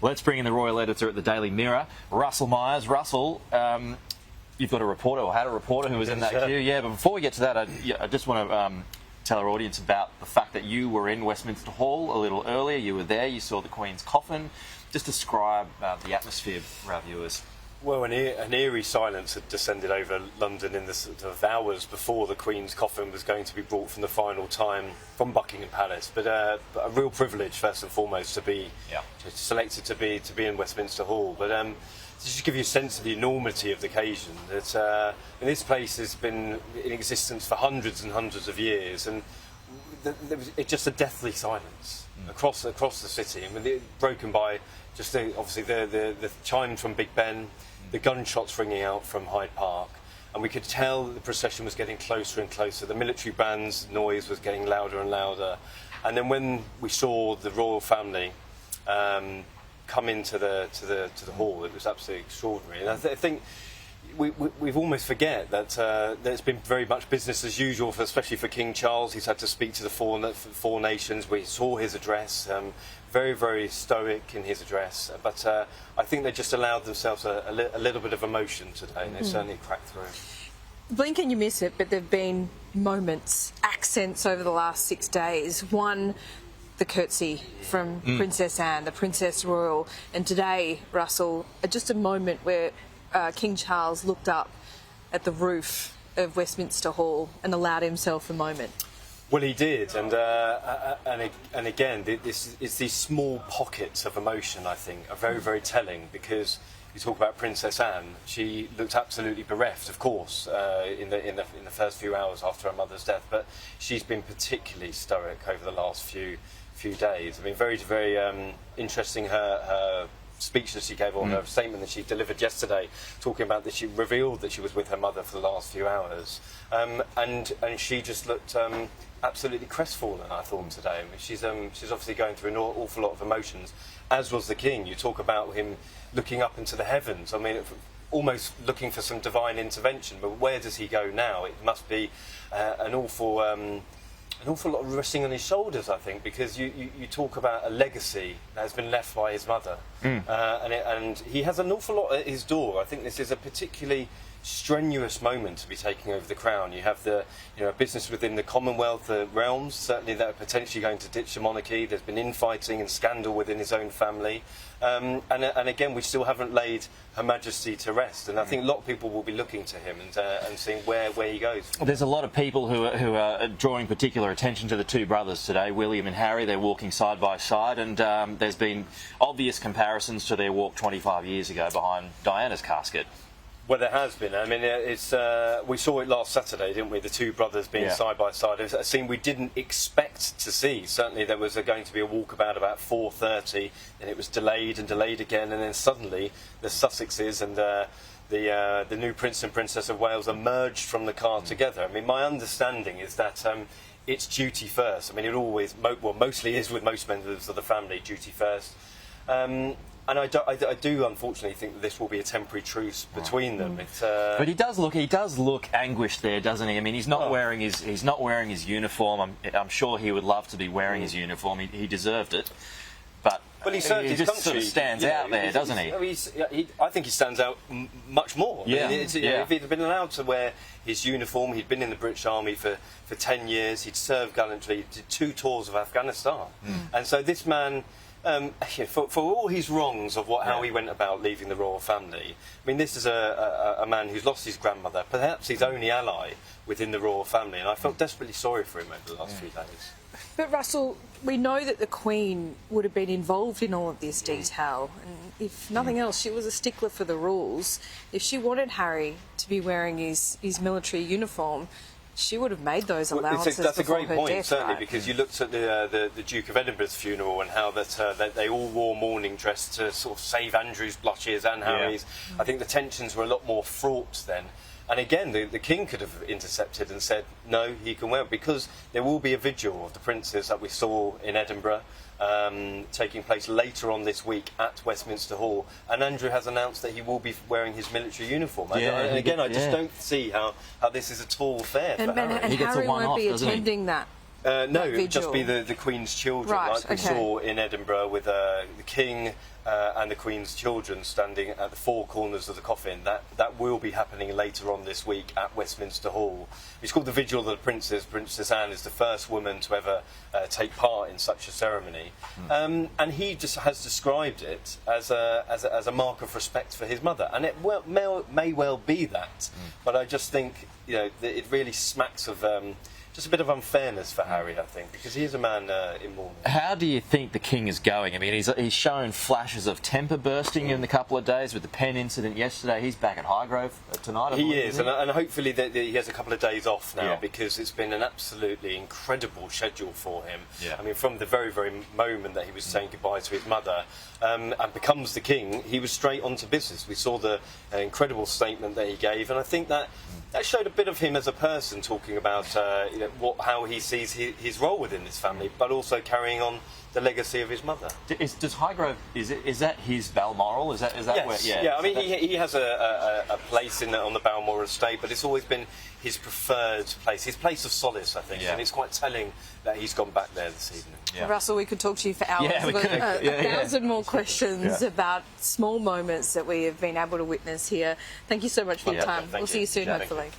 Let's bring in the royal editor at the Daily Mirror, Russell Myers. Russell, you've got a reporter, or had a reporter who was in that queue. Yeah, but before we get to that, I just want to tell our audience about the fact that you were in Westminster Hall a little earlier. You were there, you saw the Queen's coffin. Just describe the atmosphere for our viewers. Well, an eerie silence had descended over London in the sort of hours before the Queen's coffin was going to be brought from the final time from Buckingham Palace. But a real privilege, first and foremost, to be selected to be in Westminster Hall. But just to give you a sense of the enormity of the occasion, that this place has been in existence for hundreds and hundreds of years, and it's just a deathly silence across the city. I mean, broken by just obviously the chimes from Big Ben, the gunshots ringing out from Hyde Park, and we could tell the procession was getting closer and closer. The military band's noise was getting louder and louder, and then when we saw the royal family come into the hall, it was absolutely extraordinary. And I think we've almost forget that it's been very much business as usual, especially for King Charles. He's had to speak to the four nations. We saw his address, very, very stoic in his address. But I think they just allowed themselves a little bit of emotion today, and they certainly cracked through. Blink and you miss it, but there have been moments, accents over the last 6 days. One, the curtsy from Princess Anne, the Princess Royal, and today, Russell, just a moment where King Charles looked up at the roof of Westminster Hall and allowed himself a moment. Well, he did, and again, it's these small pockets of emotion, I think, are very, very telling, because you talk about Princess Anne. She looked absolutely bereft, of course, in the first few hours after her mother's death, but she's been particularly stoic over the last few days. I mean, very, very interesting her speech that she gave, or her statement that she delivered yesterday, talking about that she revealed that she was with her mother for the last few hours, and she just looked absolutely crestfallen, I thought, today. I mean, she's obviously going through an awful lot of emotions, as was the King. You talk about him looking up into the heavens. I mean, almost looking for some divine intervention, but where does he go now? It must be an awful lot of resting on his shoulders, I think, because you talk about a legacy that has been left by his mother, and he has an awful lot at his door. I think this is a particularly strenuous moment to be taking over the crown. You have the business within the Commonwealth realms, certainly that are potentially going to ditch the monarchy. There's been infighting and scandal within his own family, and again, we still haven't laid Her Majesty to rest. And I think a lot of people will be looking to him and seeing where he goes. There's a lot of people who are drawing particular attention to the two brothers today, William and Harry. They're walking side by side, and there's been obvious comparisons to their walk 25 years ago behind Diana's casket. Well, there has been. I mean, we saw it last Saturday, didn't we? The two brothers being side by side. It was a scene we didn't expect to see. Certainly, there was going to be a walkabout about 4:30, and it was delayed and delayed again, and then suddenly the Sussexes and the new Prince and Princess of Wales emerged from the car together. I mean, my understanding is that it's duty first. I mean, it always, mostly is with most members of the family, duty first. And I do unfortunately think that this will be a temporary truce between them. But he does look anguished there, doesn't he? I mean, he's not wearing his uniform. I'm sure he would love to be wearing his uniform. He deserved it, but he served his just country. Sort of stands out there, doesn't he? I think he stands out much more. Yeah. I mean, if he'd been allowed to wear his uniform, he'd been in the British Army for 10 years. He'd served gallantly, did 2 tours of Afghanistan, and so this man. For all his wrongs of how he went about leaving the royal family, I mean, this is a man who's lost his grandmother, perhaps his only ally within the royal family, and I felt desperately sorry for him over the last few days. But Russell, we know that the Queen would have been involved in all of this detail, and if nothing else, she was a stickler for the rules. If she wanted Harry to be wearing his military uniform, she would have made those allowances. That's a great point, death, certainly, right? because you looked at the Duke of Edinburgh's funeral and how that they all wore mourning dress to sort of save Andrew's blushes and Harry's. I think the tensions were a lot more fraught then. And again, the King could have intercepted and said, no, he can wear it, because there will be a vigil of the princes that we saw in Edinburgh, taking place later on this week at Westminster Hall, and Andrew has announced that he will be wearing his military uniform. I just don't see how this is at all fair for Harry. And Harry won't be attending that. No, it would just be the Queen's children, like we saw in Edinburgh with the King and the Queen's children standing at the four corners of the coffin. That will be happening later on this week at Westminster Hall. It's called the Vigil of the Princes. Princess Anne is the first woman to ever take part in such a ceremony, and he just has described it as a mark of respect for his mother, and it may well be that, but I just think that it really smacks of just a bit of unfairness for Harry, I think, because he is a man in mourning. How do you think the king is going? I mean, he's shown flashes of temper bursting in a couple of days with the pen incident yesterday. He's back at Highgrove tonight. He is, and hopefully that he has a couple of days off now, Yeah. because it's been an absolutely incredible schedule for him. Yeah. I mean, from the very, very moment that he was saying goodbye to his mother and becomes the king, he was straight on to business. We saw the incredible statement that he gave, and I think that showed a bit of him as a person, talking about how he sees his role within this family, but also carrying on the legacy of his mother. Does Highgrove, is that his Balmoral? Is that Yes. where? Yeah. I mean, he has a place on the Balmoral estate, but it's always been his preferred place, his place of solace, I think. Yeah. And it's quite telling that he's gone back there this evening. Yeah. Russell, we could talk to you for hours. Yeah, we We've got could. a thousand more questions Yeah. about small moments that we have been able to witness here. Thank you so much for your Yeah, time. thank We'll you. see you soon, Yeah, thank hopefully. you.